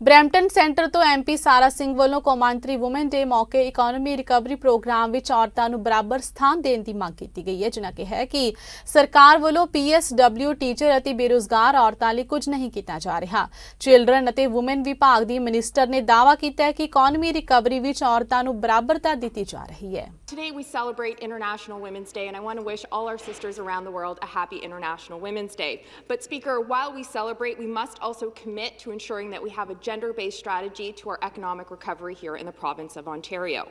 Brampton centre ਤੋਂ MP ਸਾਰਾ ਸਿੰਘ ਵੱਲੋਂ ਕੌਮਾਂਤਰੀ ਵੂਮਨ ਡੇ ਮੌਕੇ ਇਕੋਨਮੀ ਰਿਕਵਰੀ ਪ੍ਰੋਗਰਾਮ ਵਿੱਚ ਔਰਤਾਂ ਨੂੰ ਬਰਾਬਰ ਸਥਾਨ ਦੇਣ ਦੀ ਮੰਗ ਕੀਤੀ ਗਈ ਹੈ, ਜਿਨ੍ਹਾਂ ਕਿਹਾ ਹੈ ਕਿ ਸਰਕਾਰ ਵੱਲੋਂ ਪੀਐਸਡਬਲਿਊ ਟੀਚਰ ਅਤੇ ਬੇਰੁਜ਼ਗਾਰ ਔਰਤਾਂ ਲਈ ਕੁਝ ਨਹੀਂ ਕੀਤਾ ਜਾ ਰਿਹਾ। ਚਿਲਡਰਨ ਅਤੇ ਵੂਮਨ ਵਿਭਾਗ ਦੀ ਮਿਨਿਸਟਰ ਨੇ ਦਾਅਵਾ ਕੀਤਾ ਹੈ ਕਿ ਇਕੋਨਮੀ ਰਿਕਵਰੀ ਵਿੱਚ ਔਰਤਾਂ ਨੂੰ ਬਰਾਬਰਤਾ ਦਿੱਤੀ ਜਾ ਰਹੀ ਹੈ। Today we celebrate International Women's Day, and I want to wish all our sisters around the world a happy International Women's Day. But Speaker, while we celebrate, we must also commit to ensuring that we have a gender-based strategy to our economic recovery here in the province of Ontario.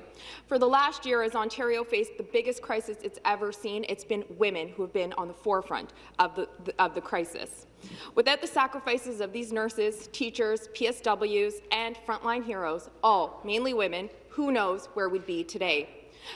For the last year, as Ontario faced the biggest crisis it's ever seen, it's been women who have been on the forefront of the crisis. Without the sacrifices of these nurses, teachers, PSWs, and frontline heroes, all mainly women, who knows where we'd be today.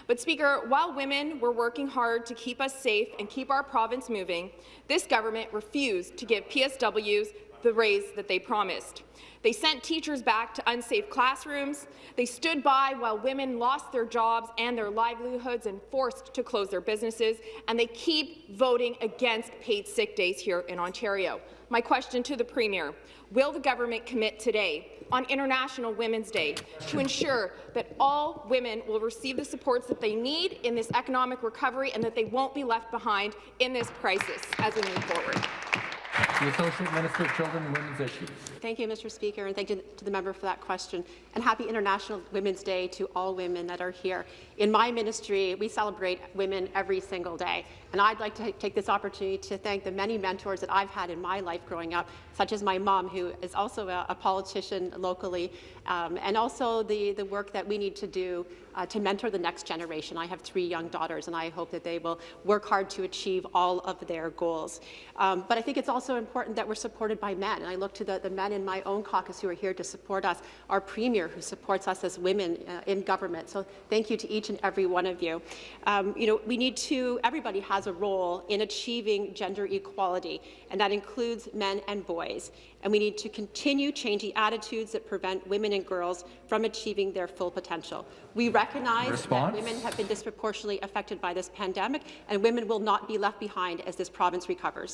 But Speaker, while women were working hard to keep us safe and keep our province moving, this government refused to give PSWs the raise that they promised. They sent teachers back to unsafe classrooms. They stood by while women lost their jobs and their livelihoods and forced to close their businesses. And they keep voting against paid sick days here in Ontario. My question to the Premier, will the government commit today on International Women's Day to ensure that all women will receive the supports that they need in this economic recovery and that they won't be left behind in this crisis as we move forward? The Associate Minister of Children and Women's Issues. Thank you, Mr. Speaker, and thank you to the member for that question. And happy International Women's Day to all women that are here. In my ministry, we celebrate women every single day. And I'd like to take this opportunity to thank the many mentors that I've had in my life growing up, such as my mom, who is also a politician locally, and also the work that we need to do to mentor the next generation. I have 3 young daughters, and I hope that they will work hard to achieve all of their goals. But I think it's also important that we're supported by men, and I look to the men in my own caucus who are here to support us, our Premier who supports us as women in government. So thank you to each and every one of you. We need to, everybody has a role in achieving gender equality, and that includes men and boys. And we need to continue changing attitudes that prevent women and girls from achieving their full potential. We recognize that women have been disproportionately affected by this pandemic, and women will not be left behind as this province recovers.